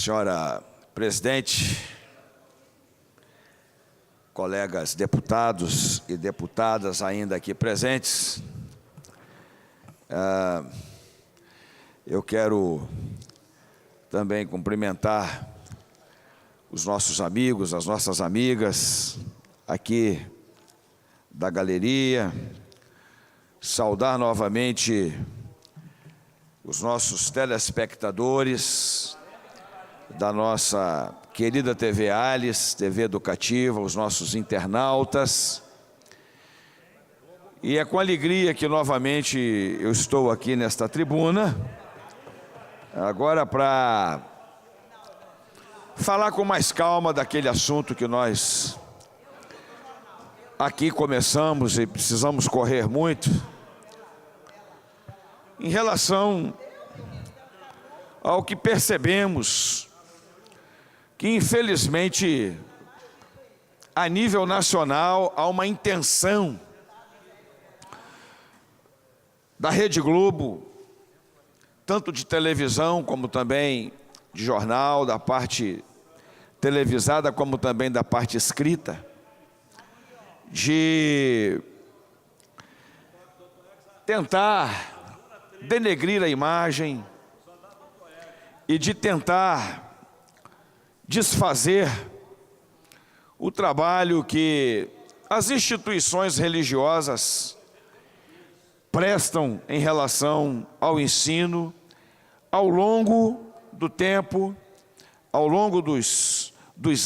Senhora presidente, colegas deputados e deputadas ainda aqui presentes, eu quero também cumprimentar os nossos amigos, as nossas amigas aqui da galeria, saudar novamente os nossos telespectadores da nossa querida TV Alice, TV Educativa, os nossos internautas. E é com alegria que novamente eu estou aqui nesta tribuna, agora para falar com mais calma daquele assunto que nós aqui começamos e precisamos correr muito, em relação ao que percebemos que, infelizmente, a nível nacional, há uma intenção da Rede Globo, tanto de televisão como também de jornal, da parte televisada como também da parte escrita, de tentar denegrir a imagem e de tentar desfazer o trabalho que as instituições religiosas prestam em relação ao ensino ao longo do tempo, ao longo dos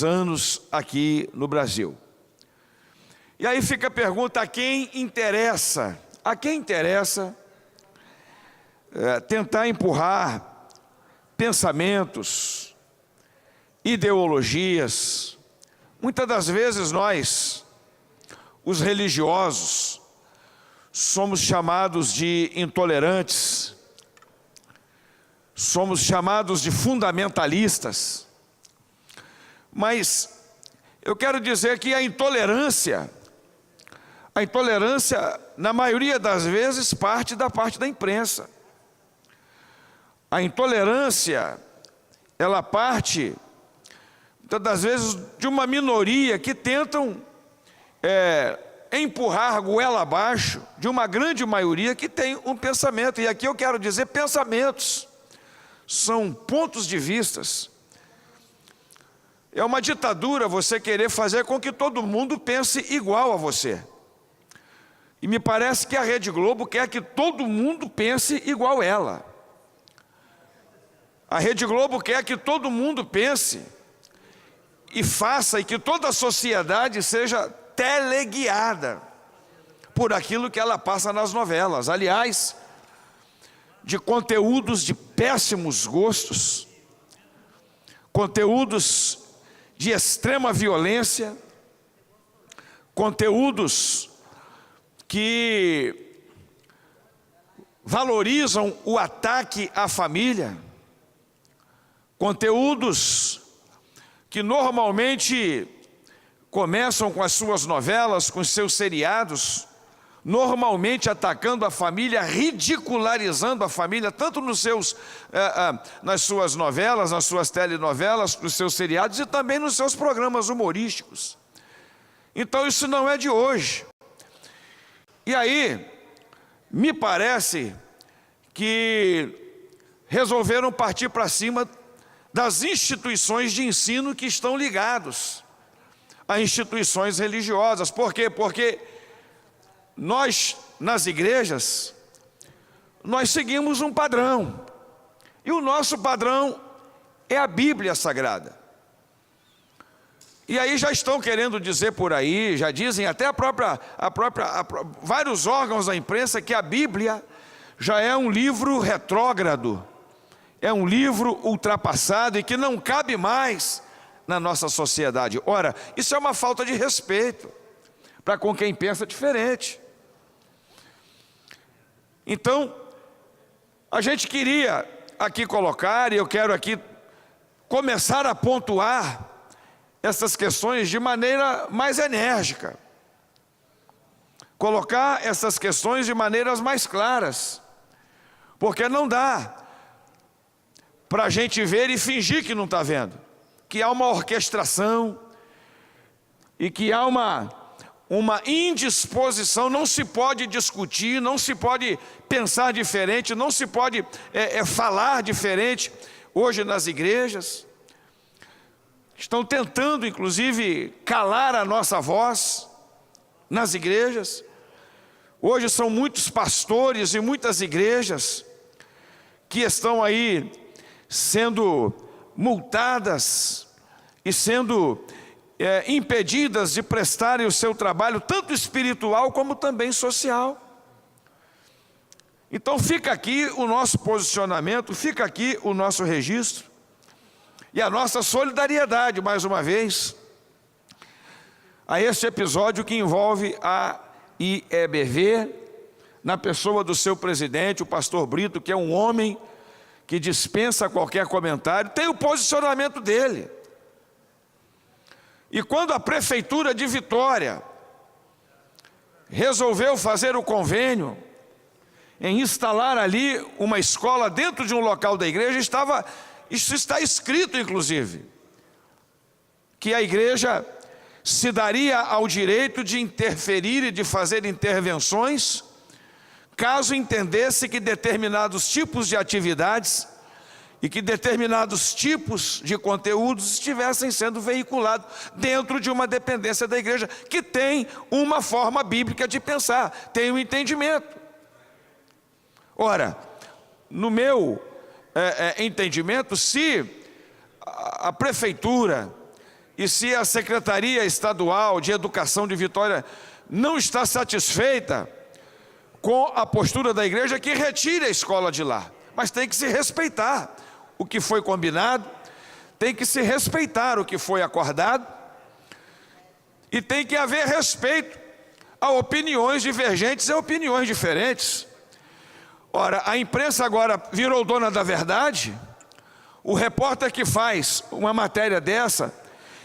anos aqui no Brasil. E aí fica a pergunta: a quem interessa tentar empurrar pensamentos, ideologias? Muitas das vezes nós, os religiosos, somos chamados de intolerantes, somos chamados de fundamentalistas, mas eu quero dizer que a intolerância, na maioria das vezes, parte da imprensa. A intolerância, ela parte, muitas das vezes, de uma minoria que tentam empurrar goela abaixo de uma grande maioria que tem um pensamento. E aqui eu quero dizer, pensamentos são pontos de vistas. É uma ditadura você querer fazer com que todo mundo pense igual a você. E me parece que a Rede Globo quer que todo mundo pense igual ela. A Rede Globo quer que todo mundo pense e faça, e que toda a sociedade seja teleguiada por aquilo que ela passa nas novelas. Aliás, de conteúdos de péssimos gostos, conteúdos de extrema violência, conteúdos que valorizam o ataque à família, conteúdos que normalmente começam com as suas novelas, com os seus seriados, normalmente atacando a família, ridicularizando a família, tanto nas suas novelas, nas suas telenovelas, nos seus seriados e também nos seus programas humorísticos. Então isso não é de hoje. E aí, me parece que resolveram partir para cima das instituições de ensino que estão ligados a instituições religiosas. Por quê? Porque nós, nas igrejas, nós seguimos um padrão. E o nosso padrão é a Bíblia Sagrada. E aí já estão querendo dizer por aí, já dizem até vários órgãos da imprensa, que a Bíblia já é um livro retrógrado, é um livro ultrapassado e que não cabe mais na nossa sociedade. Ora, isso é uma falta de respeito para com quem pensa diferente. Então, a gente queria aqui colocar, e eu quero aqui começar a pontuar essas questões de maneira mais enérgica, colocar essas questões de maneiras mais claras, porque não dá para a gente ver e fingir que não está vendo, que há uma orquestração e que há uma indisposição. Não se pode discutir, não se pode pensar diferente, não se pode falar diferente. Hoje nas igrejas estão tentando inclusive calar a nossa voz nas igrejas. Hoje são muitos pastores e muitas igrejas que estão aí sendo multadas e sendo impedidas de prestarem o seu trabalho, tanto espiritual como também social. Então fica aqui o nosso posicionamento, fica aqui o nosso registro e a nossa solidariedade, mais uma vez, a este episódio que envolve a IEBV, na pessoa do seu presidente, o pastor Brito, que é um homem que dispensa qualquer comentário, tem o posicionamento dele. E quando a prefeitura de Vitória resolveu fazer o convênio em instalar ali uma escola dentro de um local da igreja, isso está escrito inclusive, que a igreja se daria ao direito de interferir e de fazer intervenções, caso entendesse que determinados tipos de atividades e que determinados tipos de conteúdos estivessem sendo veiculados dentro de uma dependência da igreja, que tem uma forma bíblica de pensar, tem um entendimento. Ora, no meu entendimento, se a prefeitura e se a Secretaria Estadual de Educação de Vitória não está satisfeita com a postura da igreja, que retire a escola de lá. Mas tem que se respeitar o que foi combinado, tem que se respeitar o que foi acordado, e tem que haver respeito a opiniões divergentes e a opiniões diferentes. Ora, a imprensa agora virou dona da verdade. O repórter que faz uma matéria dessa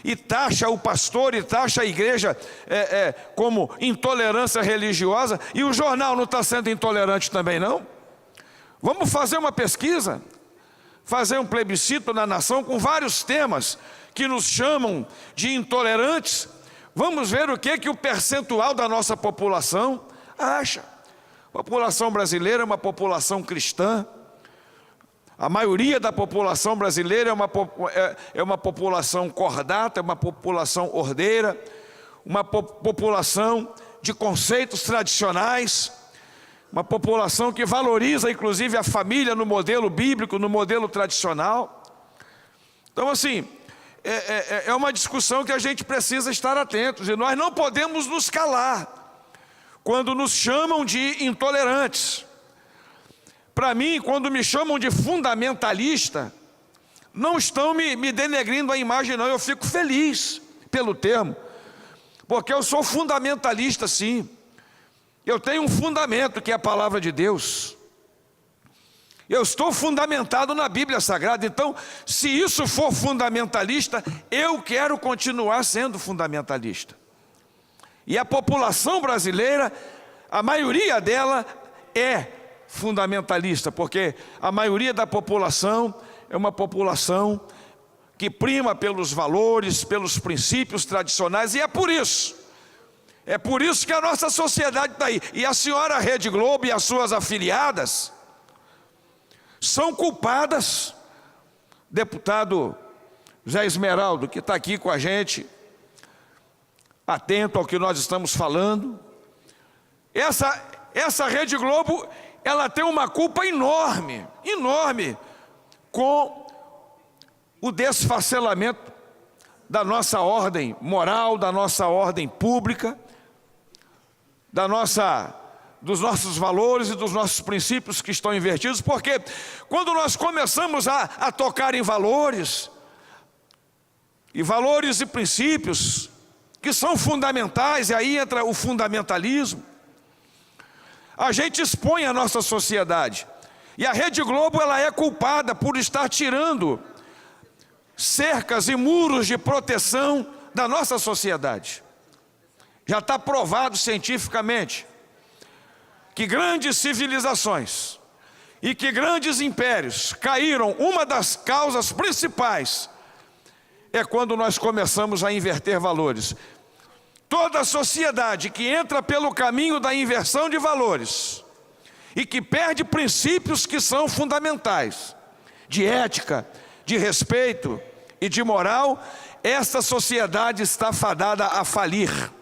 e taxa o pastor e taxa a igreja como intolerância religiosa, e o jornal não está sendo intolerante também não? Vamos fazer uma pesquisa, fazer um plebiscito na nação com vários temas que nos chamam de intolerantes. Vamos ver o que o percentual da nossa população acha. A população brasileira é uma população cristã. A maioria da população brasileira é uma população cordata, é uma população ordeira, uma população de conceitos tradicionais, uma população que valoriza inclusive a família no modelo bíblico, no modelo tradicional. Então assim, é uma discussão que a gente precisa estar atentos, e nós não podemos nos calar quando nos chamam de intolerantes. Para mim, quando me chamam de fundamentalista, não estão me denegrindo a imagem não, eu fico feliz pelo termo, porque eu sou fundamentalista sim. Eu tenho um fundamento que é a palavra de Deus. Eu estou fundamentado na Bíblia Sagrada. Então, se isso for fundamentalista, eu quero continuar sendo fundamentalista. E a população brasileira, a maioria dela é fundamentalista, porque a maioria da população é uma população que prima pelos valores, pelos princípios tradicionais, e é por isso que a nossa sociedade está aí. E a senhora Rede Globo e as suas afiliadas são culpadas. Deputado Zé Esmeraldo, que está aqui com a gente, atento ao que nós estamos falando, essa Rede Globo, ela tem uma culpa enorme, enorme, com o desfacelamento da nossa ordem moral, da nossa ordem pública, dos nossos valores e dos nossos princípios que estão invertidos, porque quando nós começamos a tocar em valores e princípios que são fundamentais, e aí entra o fundamentalismo, a gente expõe a nossa sociedade. E a Rede Globo, ela é culpada por estar tirando cercas e muros de proteção da nossa sociedade. Já está provado cientificamente que grandes civilizações e que grandes impérios caíram, uma das causas principais é quando nós começamos a inverter valores. Toda sociedade que entra pelo caminho da inversão de valores e que perde princípios que são fundamentais, de ética, de respeito e de moral, esta sociedade está fadada a falir.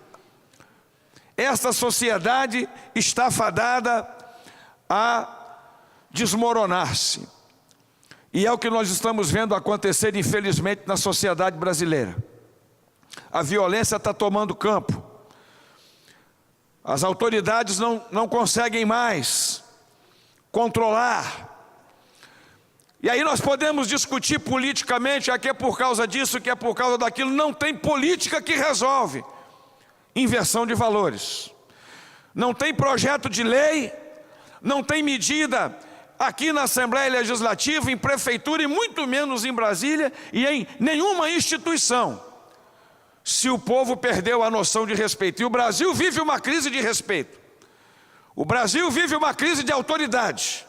Esta sociedade está fadada a desmoronar-se. E é o que nós estamos vendo acontecer, infelizmente, na sociedade brasileira. A violência está tomando campo. As autoridades não conseguem mais controlar. E aí nós podemos discutir politicamente, que é por causa disso, que é por causa daquilo. Não tem política que resolve inversão de valores. Não tem projeto de lei, não tem medida aqui na Assembleia Legislativa, em prefeitura e muito menos em Brasília e em nenhuma instituição. Se o povo perdeu a noção de respeito, e o Brasil vive uma crise de respeito, o Brasil vive uma crise de autoridade.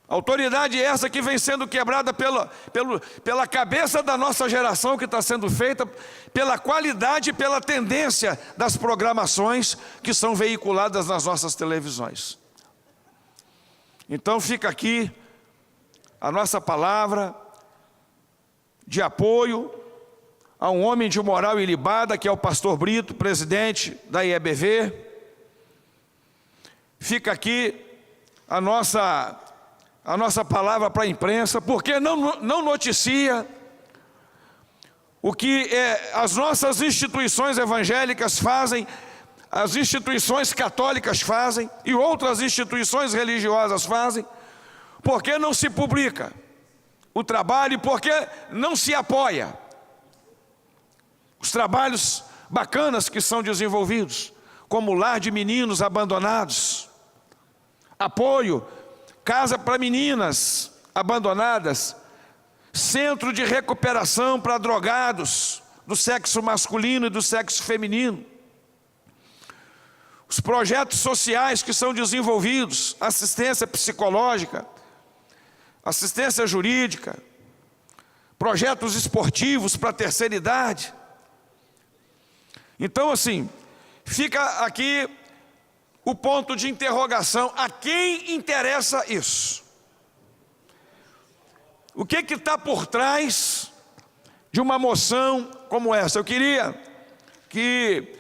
Autoridade essa que vem sendo quebrada pela cabeça da nossa geração, que está sendo feita pela qualidade e pela tendência das programações que são veiculadas nas nossas televisões. Então fica aqui a nossa palavra de apoio a um homem de moral ilibada, que é o pastor Brito, presidente da IEBV. Fica aqui a nossa palavra para a imprensa, porque não noticia o que as nossas instituições evangélicas fazem, as instituições católicas fazem e outras instituições religiosas fazem, porque não se publica o trabalho e porque não se apoia os trabalhos bacanas que são desenvolvidos, como lar de meninos abandonados, apoio, casa para meninas abandonadas, centro de recuperação para drogados do sexo masculino e do sexo feminino, os projetos sociais que são desenvolvidos, assistência psicológica, assistência jurídica, projetos esportivos para a terceira idade. Então, assim, fica aqui o ponto de interrogação: a quem interessa isso? O que está por trás de uma moção como essa? Eu queria que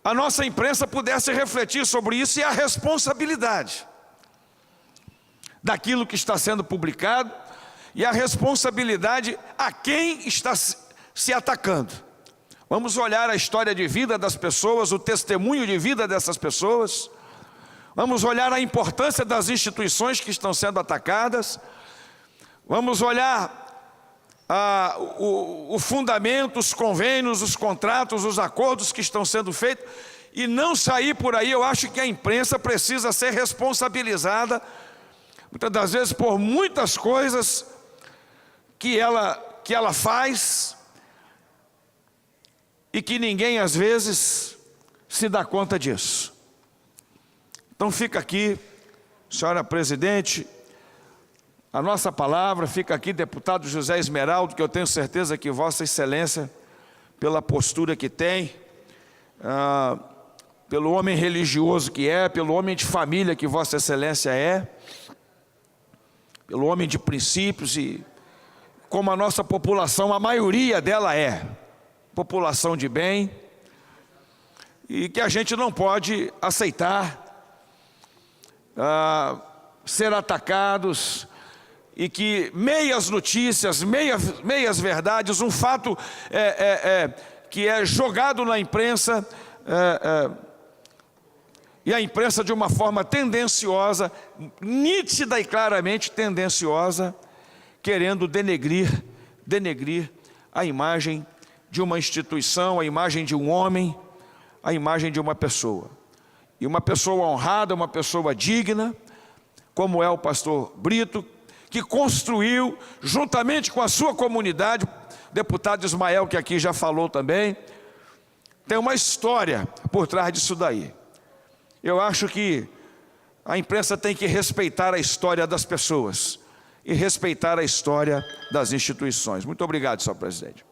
a nossa imprensa pudesse refletir sobre isso e a responsabilidade daquilo que está sendo publicado e a responsabilidade a quem está se atacando. Vamos olhar a história de vida das pessoas, o testemunho de vida dessas pessoas. Vamos olhar a importância das instituições que estão sendo atacadas. Vamos olhar o fundamento, os convênios, os contratos, os acordos que estão sendo feitos. E não sair por aí. Eu acho que a imprensa precisa ser responsabilizada, muitas das vezes, por muitas coisas que ela faz e que ninguém às vezes se dá conta disso. Então fica aqui, senhora presidente, a nossa palavra, fica aqui, deputado José Esmeraldo, que eu tenho certeza que Vossa Excelência, pela postura que tem, pelo homem religioso que é, pelo homem de família que Vossa Excelência é, pelo homem de princípios, e como a nossa população, a maioria dela é população de bem, e que a gente não pode aceitar ser atacados, e que meias notícias, meias verdades, um fato que é jogado na imprensa, e a imprensa de uma forma tendenciosa, nítida e claramente tendenciosa, querendo denegrir a imagem de uma instituição, a imagem de um homem, a imagem de uma pessoa. E uma pessoa honrada, uma pessoa digna, como é o pastor Brito, que construiu, juntamente com a sua comunidade, deputado Ismael, que aqui já falou também, tem uma história por trás disso daí. Eu acho que A imprensa tem que respeitar a história das pessoas e respeitar a história das instituições. Muito obrigado, senhor presidente.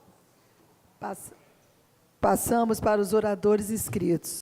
Passamos para os oradores inscritos.